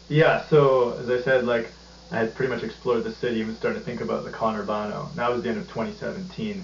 Yeah, so as I said, like I had pretty much explored the city and was starting to think about the Conurbano. That was the end of 2017.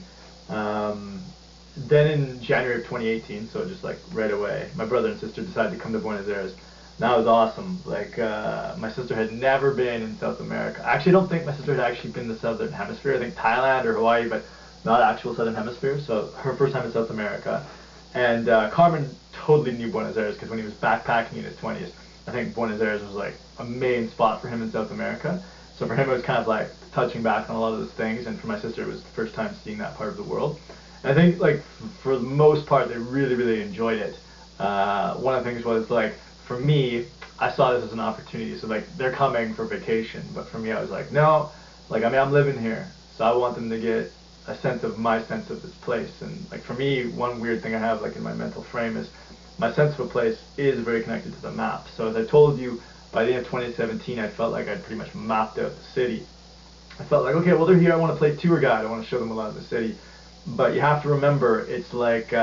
Then in January of 2018, so just like right away, my brother and sister decided to come to Buenos Aires. And that was awesome. Like my sister had never been in South America. I actually don't think my sister had actually been in the Southern Hemisphere. I think Thailand or Hawaii, but not actual Southern Hemisphere. So her first time in South America. And Carmen totally knew Buenos Aires because when he was backpacking in his 20s, I think Buenos Aires was like a main spot for him in South America. So for him, it was kind of like touching back on a lot of those things, and for my sister, it was the first time seeing that part of the world. And I think like for the most part, they really, really enjoyed it. One of the things was like for me, I saw this as an opportunity. So like they're coming for vacation, but for me, I was like, no, like I mean, I'm living here, so I want them to get a sense of my sense of this place. And like for me, one weird thing I have like in my mental frame is my sense of a place is very connected to the map. So as I told you, by the end of 2017, I felt like I'd pretty much mapped out the city. I felt like, okay, well they're here, I want to play tour guide, I want to show them a lot of the city. But you have to remember, it's like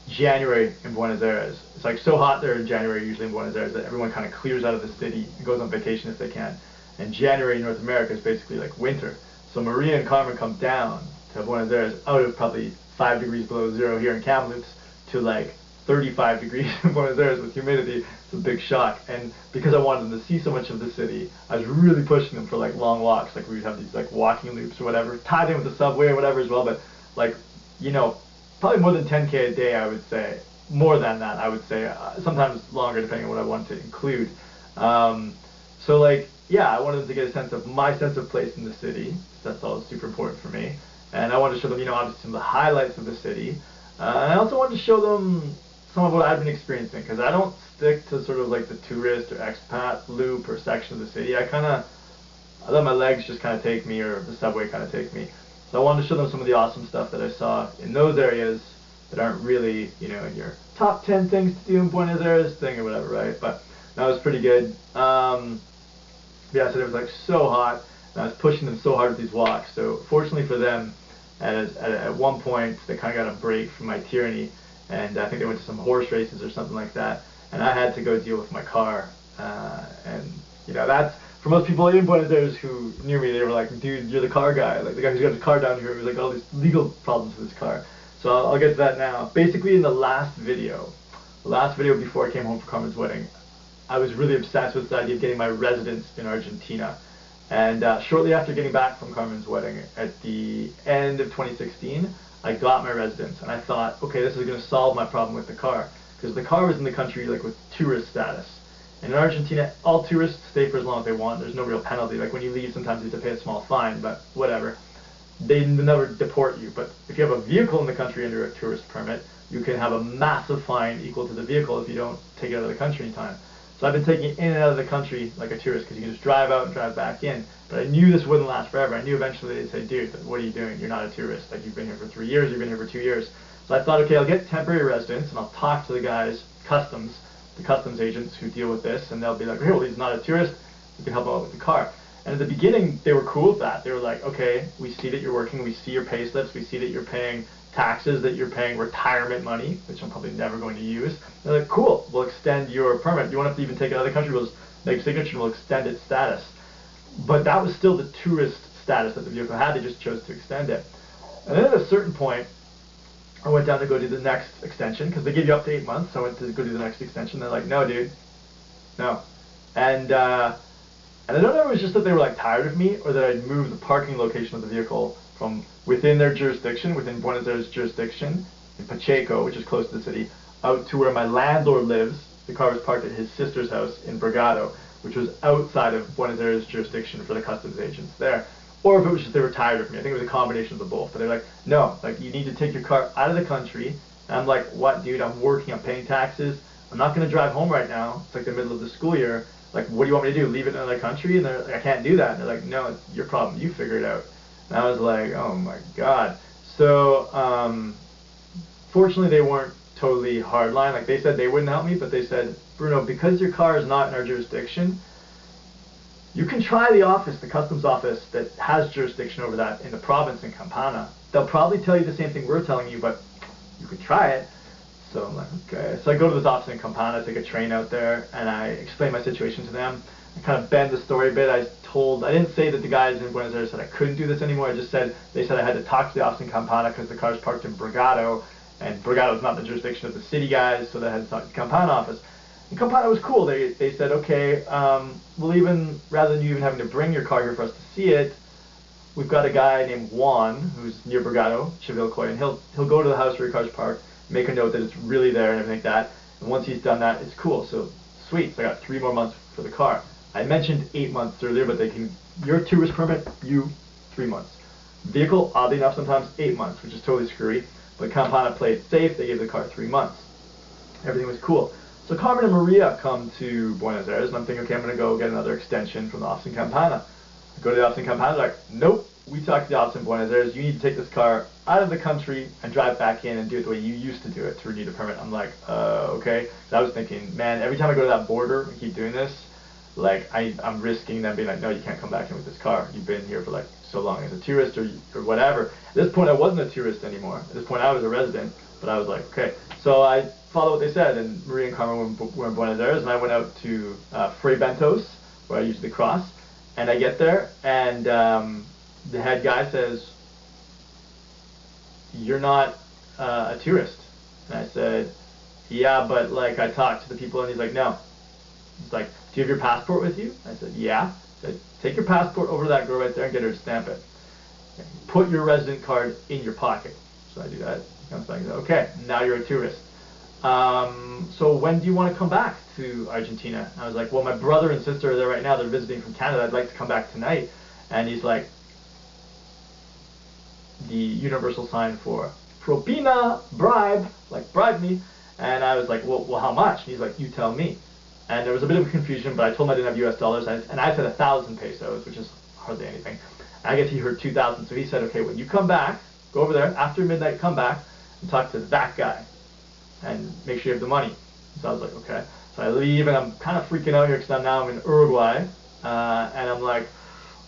January in Buenos Aires. It's like so hot there in January usually in Buenos Aires that everyone kind of clears out of the city and goes on vacation if they can. And January in North America is basically like winter. So Maria and Carmen come down to Buenos Aires out of probably 5 degrees below zero here in Kamloops to like 35 degrees in Buenos Aires with humidity. It's a big shock. And because I wanted them to see so much of the city, I was really pushing them for like long walks. Like we would have these like walking loops or whatever, tied in with the subway or whatever as well. But like, you know, probably more than 10K a day, I would say. More than that, I would say. Sometimes longer, depending on what I want to include. So like, yeah, I wanted them to get a sense of my sense of place in the city. That's all super important for me. And I wanted to show them, you know, obviously some of the highlights of the city. And I also wanted to show them some of what I've been experiencing, because I don't stick to sort of like the tourist or expat loop or section of the city. I let my legs just kind of take me, or the subway kind of take me. So I wanted to show them some of the awesome stuff that I saw in those areas that aren't really, you know, in your top 10 things to do in Buenos Aires thing or whatever, right? But that was pretty good. Yeah, so it was like so hot, and I was pushing them so hard with these walks. So fortunately for them, at one point they kind of got a break from my tyranny, and I think they went to some horse races or something like that, and I had to go deal with my car. And you know, that's for most people in Buenos Aires who knew me, they were like, dude, you're the car guy, like the guy who's got his car down here. It was like all these legal problems with his car. So I'll get to that now. Basically, in the last video before I came home for Carmen's wedding, I was really obsessed with the idea of getting my residence in Argentina. And shortly after getting back from Carmen's wedding, at the end of 2016, I got my residence. And I thought, okay, this is going to solve my problem with the car. Because the car was in the country like with tourist status. And in Argentina, all tourists stay for as long as they want. There's no real penalty. Like when you leave, sometimes you have to pay a small fine, but whatever. They never deport you. But if you have a vehicle in the country under a tourist permit, you can have a massive fine equal to the vehicle if you don't take it out of the country in time. So I've been taking it in and out of the country like a tourist, because you can just drive out and drive back in. But I knew this wouldn't last forever. I knew eventually they'd say, dude, what are you doing? You're not a tourist. Like, you've been here for 3 years, you've been here for 2 years. So I thought, okay, I'll get temporary residence, and I'll talk to the guys, the customs agents who deal with this, and they'll be like, hey, well, he's not a tourist, we can help out with the car. And at the beginning, they were cool with that. They were like, okay, we see that you're working, we see your pay slips, we see that you're paying taxes, that you're paying retirement money, which I'm probably never going to use. They're like, cool, we'll extend your permit. You won't have to even take it out of the country, we'll just make a signature and we'll extend its status. But that was still the tourist status that the vehicle had, they just chose to extend it. And then at a certain point, I went down to go do the next extension, because they give you up to 8 months, so I went to go do the next extension. They're like, no, dude, no. And I don't know if it was just that they were like tired of me, or that I'd moved the parking location of the vehicle from within their jurisdiction, within Buenos Aires jurisdiction, in Pacheco, which is close to the city, out to where my landlord lives. The car was parked at his sister's house in Bragado, which was outside of Buenos Aires jurisdiction for the customs agents there. Or if it was just they were tired of me. I think it was a combination of the both. But they're like, no, like you need to take your car out of the country. And I'm like, what, dude? I'm working, I'm paying taxes. I'm not going to drive home right now. It's like the middle of the school year. Like, what do you want me to do? Leave it in another country? And they're like, I can't do that. And they're like, no, it's your problem. You figure it out. And I was like, oh my God. So, fortunately, they weren't totally hardline. Like, they said they wouldn't help me, but they said, Bruno, because your car is not in our jurisdiction, you can try the office, the customs office that has jurisdiction over that in the province in Campana. They'll probably tell you the same thing we're telling you, but you could try it. So I'm like, okay. So I go to this office in Campana, take a train out there, and I explain my situation to them. I kind of bend the story a bit. I didn't say that the guys in Buenos Aires said I couldn't do this anymore. I just said, they said I had to talk to the office in Campana because the car's parked in Bragado, and Bragado is not the jurisdiction of the city guys, so they had to talk to the Campana office. And Campana was cool. They said, okay, well, even rather than you even having to bring your car here for us to see it, we've got a guy named Juan who's near Bragado, Chivilcoy, and he'll go to the house where your car's parked, make a note that it's really there and everything like that. And once he's done that, it's cool. So sweet. So I got 3 more months for the car. I mentioned 8 months earlier, but they can, your tourist permit, 3 months. Vehicle, oddly enough, sometimes 8 months, which is totally screwy. But Campana played safe. They gave the car 3 months. Everything was cool. So Carmen and Maria come to Buenos Aires, and I'm thinking, okay, I'm going to go get another extension from the office in Campana. I go to the office in Campana, they're like, nope, we talked to the office in Buenos Aires, you need to take this car out of the country and drive back in and do it the way you used to do it to renew the permit. I'm like, okay. So I was thinking, man, every time I go to that border and keep doing this, like, I'm risking them being like, no, you can't come back in with this car. You've been here for like so long as a tourist or whatever. At this point, I wasn't a tourist anymore. At this point, I was a resident, but I was like, okay. So I followed what they said, and Maria and Carmen were in Buenos Aires, and I went out to Fray Bentos, where I usually cross, and I get there, and the head guy says, you're not a tourist. And I said, yeah, but like I talked to the people, and he's like, no. He's like, do you have your passport with you? I said, yeah. He said, take your passport over to that girl right there and get her to stamp it. Put your resident card in your pocket. So I do that. He comes back and says, okay, now you're a tourist. So when do you want to come back to Argentina? I was like, well, my brother and sister are there right now. They're visiting from Canada. I'd like to come back tonight. And he's like, the universal sign for propina, bribe, like bribe me. And I was like, well, how much? And he's like, you tell me. And there was a bit of a confusion, but I told him I didn't have US dollars, and I said 1,000 pesos, which is hardly anything. And I guess he heard 2,000, so he said, okay, when you come back, go over there, after midnight, come back, and talk to that guy, and make sure you have the money. So I was like, okay. So I leave, and I'm kind of freaking out here, because now I'm in Uruguay, and I'm like,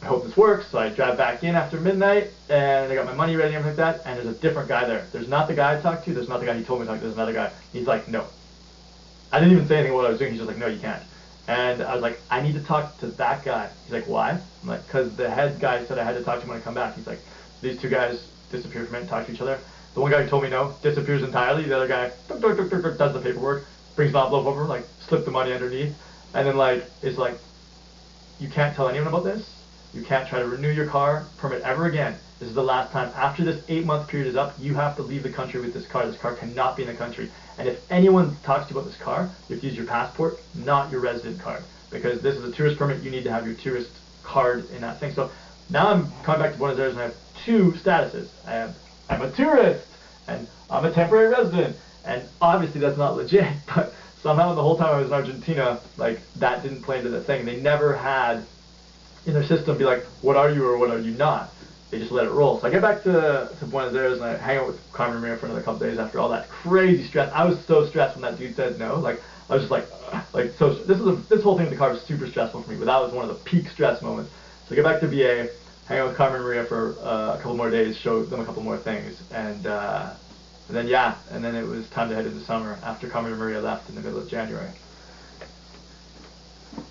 I hope this works. So I drive back in after midnight, and I got my money ready and everything like that, and there's a different guy there. There's not the guy I talked to, there's not the guy he told me to talk to, there's another guy. He's like, no. I didn't even say anything about what I was doing. He's just like, no, you can't. And I was like, I need to talk to that guy. He's like, why? I'm like, because the head guy said I had to talk to him when I come back. He's like, these two guys disappear from it and talk to each other. The one guy who told me no disappears entirely. The other guy does the paperwork, brings the envelope over, like, slip the money underneath, and then like is like, you can't tell anyone about this. You can't try to renew your car permit ever again. This is the last time. After this 8-month period is up, you have to leave the country with this car. This car cannot be in the country. And if anyone talks to you about this car, you have to use your passport, not your resident card. Because this is a tourist permit, you need to have your tourist card in that thing. So now I'm coming back to Buenos Aires and I have 2 statuses. I'm a tourist, and I'm a temporary resident. And obviously that's not legit, but somehow the whole time I was in Argentina, like, that didn't play into the thing. They never had in their system be like, what are you or what are you not? They just let it roll. So I get back to Buenos Aires and I hang out with Carmen and Maria for another couple days after all that crazy stress. I was so stressed when that dude said no. Like, I was just like so. This whole thing with the car was super stressful for me, but that was one of the peak stress moments. So I get back to VA, hang out with Carmen and Maria for a couple more days, show them a couple more things, and then it was time to head into summer after Carmen and Maria left in the middle of January.